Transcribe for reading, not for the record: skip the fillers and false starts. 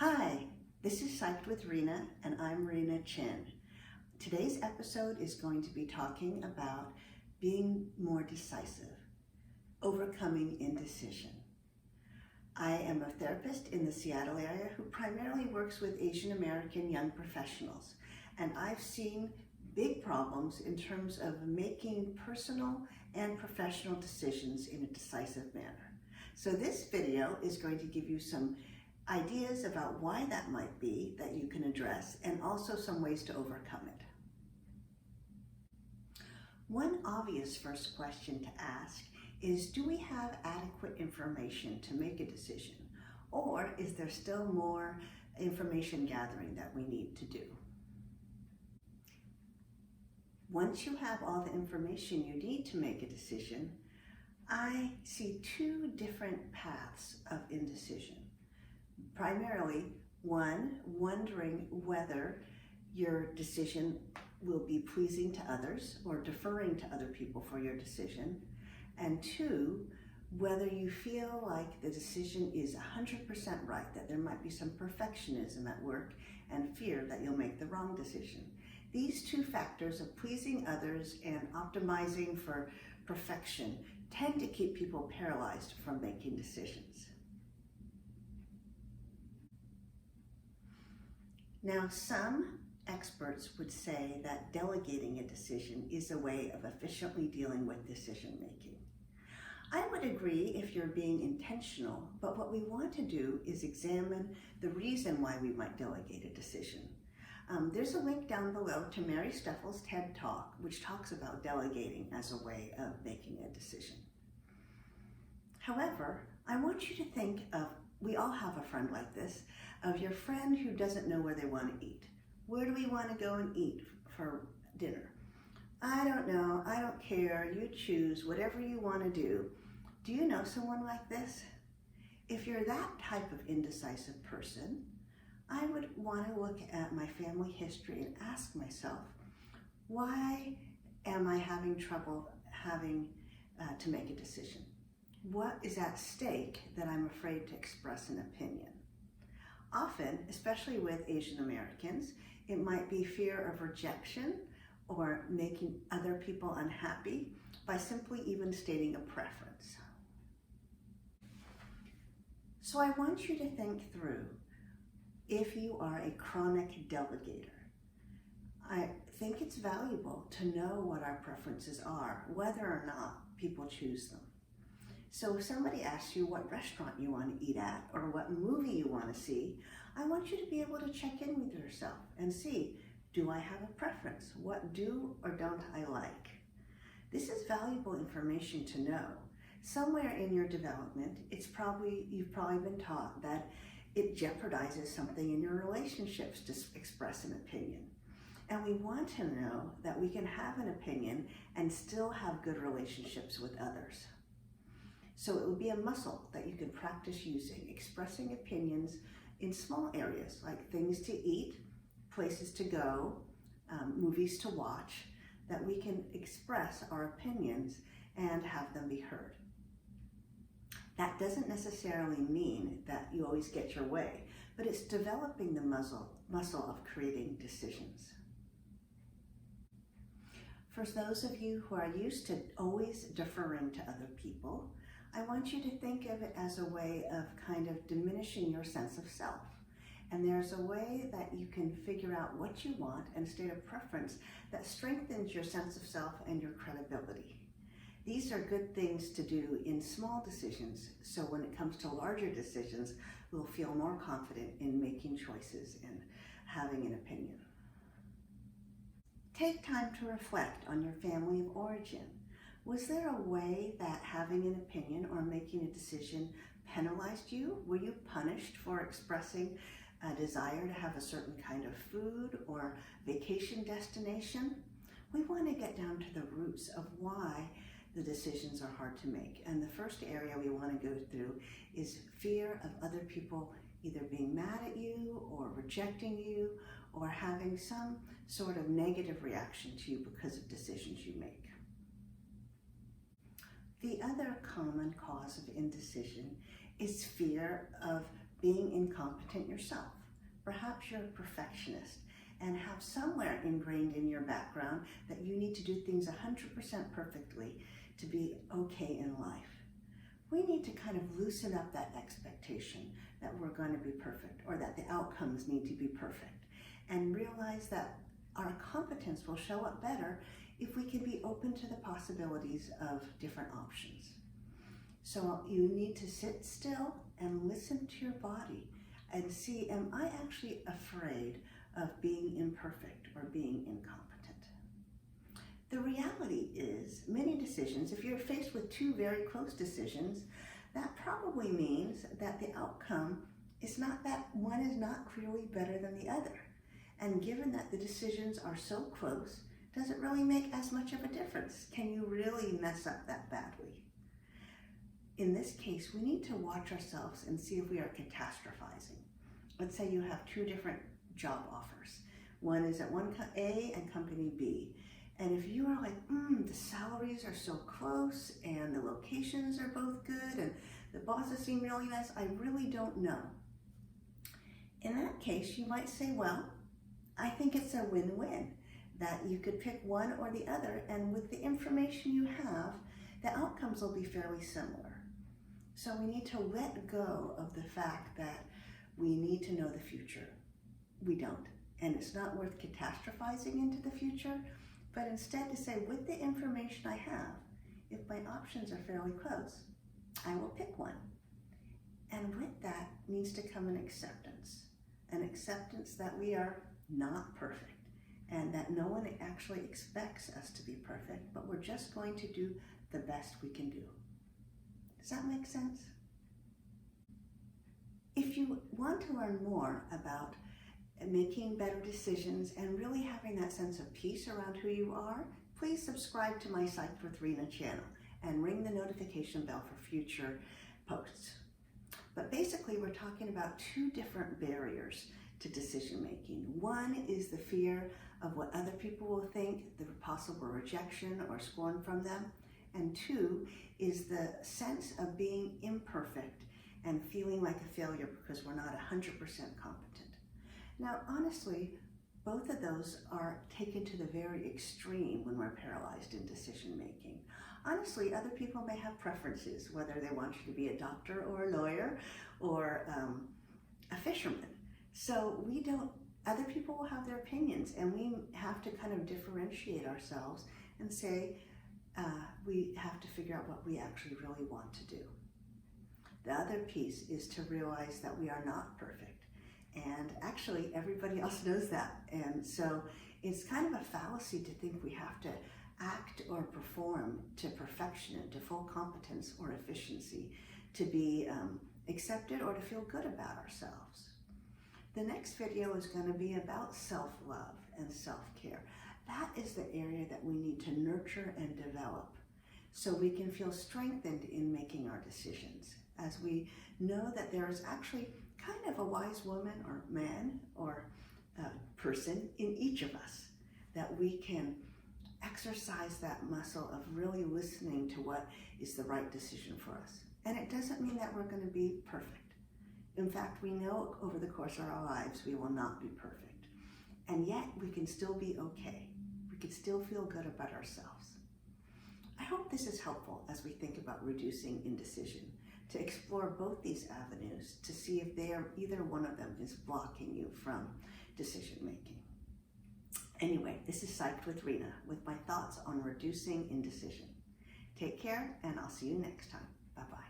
Hi, this is Psyched with Rena, and I'm Rena Chin. Today's episode is going to be talking about being more decisive, overcoming indecision. I am a therapist in the Seattle area who primarily works with Asian American young professionals, and I've seen big problems in terms of making personal and professional decisions in a decisive manner. So this video is going to give you some ideas about why that might be that you can address, and also some ways to overcome it. One obvious first question to ask is, do we have adequate information to make a decision? Or is there still more information gathering that we need to do? Once you have all the information you need to make a decision, I see two different paths of indecision. Primarily, one, wondering whether your decision will be pleasing to others or deferring to other people for your decision. And two, whether you feel like the decision is 100% right, that there might be some perfectionism at work and fear that you'll make the wrong decision. These two factors of pleasing others and optimizing for perfection tend to keep people paralyzed from making decisions. Now, some experts would say that delegating a decision is a way of efficiently dealing with decision making. I would agree if you're being intentional, but what we want to do is examine the reason why we might delegate a decision. There's a link down below to Mary Steffel's TED Talk, which talks about delegating as a way of making a decision. However, I want you to think of, we all have a friend like this, of your friend who doesn't know where they want to eat. Where do we want to go and eat for dinner? I don't know, I don't care, you choose, whatever you want to do. Do you know someone like this? If you're that type of indecisive person, I would want to look at my family history and ask myself, why am I having trouble to make a decision? What is at stake that I'm afraid to express an opinion? Often, especially with Asian Americans, it might be fear of rejection or making other people unhappy by simply even stating a preference. So I want you to think through if you are a chronic delegator. I think it's valuable to know what our preferences are, whether or not people choose them. So if somebody asks you what restaurant you want to eat at or what movie you want to see, I want you to be able to check in with yourself and see, do I have a preference? What do or don't I like? This is valuable information to know. Somewhere in your development, you've probably been taught that it jeopardizes something in your relationships to express an opinion. And we want to know that we can have an opinion and still have good relationships with others. So it would be a muscle that you can practice using, expressing opinions in small areas like things to eat, places to go, movies to watch, that we can express our opinions and have them be heard. That doesn't necessarily mean that you always get your way, but it's developing the muscle of creating decisions. For those of you who are used to always deferring to other people, I want you to think of it as a way of kind of diminishing your sense of self. And there's a way that you can figure out what you want and state a preference that strengthens your sense of self and your credibility. These are good things to do in small decisions, so when it comes to larger decisions, we'll feel more confident in making choices and having an opinion. Take time to reflect on your family of origin. Was there a way that having an opinion or making a decision penalized you? Were you punished for expressing a desire to have a certain kind of food or vacation destination? We want to get down to the roots of why the decisions are hard to make. And the first area we want to go through is fear of other people either being mad at you or rejecting you or having some sort of negative reaction to you because of decisions you make. The other common cause of indecision is fear of being incompetent yourself. Perhaps you're a perfectionist and have somewhere ingrained in your background that you need to do things 100% perfectly to be okay in life. We need to kind of loosen up that expectation that we're going to be perfect or that the outcomes need to be perfect, and realize that our competence will show up better if we can be open to the possibilities of different options. So you need to sit still and listen to your body and see, am I actually afraid of being imperfect or being incompetent? The reality is, many decisions, if you're faced with two very close decisions, that probably means that the outcome is not that one is not clearly better than the other. And given that the decisions are so close, does it really make as much of a difference? Can you really mess up that badly? In this case, we need to watch ourselves and see if we are catastrophizing. Let's say you have two different job offers. One is at A and company B. And if you are like, the salaries are so close and the locations are both good and the bosses seem really nice, I really don't know. In that case, you might say, well, I think it's a win-win, that you could pick one or the other, and with the information you have, the outcomes will be fairly similar. So we need to let go of the fact that we need to know the future. We don't. And it's not worth catastrophizing into the future, but instead to say, with the information I have, if my options are fairly close, I will pick one. And with that needs to come an acceptance that we are not perfect, and that no one actually expects us to be perfect, but we're just going to do the best we can do. Does that make sense? If you want to learn more about making better decisions and really having that sense of peace around who you are, please subscribe to my Psyched with Rena channel and ring the notification bell for future posts. But basically, we're talking about two different barriers to decision making. One is the fear of what other people will think, the possible rejection or scorn from them. And two is the sense of being imperfect and feeling like a failure because we're not 100% competent. Now, honestly, both of those are taken to the very extreme when we're paralyzed in decision making. Honestly, other people may have preferences, whether they want you to be a doctor or a lawyer or a fisherman. So other people will have their opinions, and we have to kind of differentiate ourselves and say, we have to figure out what we actually really want to do. The other piece is to realize that we are not perfect. And actually, everybody else knows that. And so it's kind of a fallacy to think we have to act or perform to perfection and to full competence or efficiency to be accepted or to feel good about ourselves. The next video is going to be about self-love and self-care. That is the area that we need to nurture and develop so we can feel strengthened in making our decisions, as we know that there is actually kind of a wise woman or man or person in each of us, that we can exercise that muscle of really listening to what is the right decision for us. And it doesn't mean that we're going to be perfect. In fact, we know over the course of our lives we will not be perfect. And yet we can still be okay. We can still feel good about ourselves. I hope this is helpful as we think about reducing indecision, to explore both these avenues to see if either one of them is blocking you from decision making. Anyway, this is Psyched with Rena with my thoughts on reducing indecision. Take care, and I'll see you next time. Bye-bye.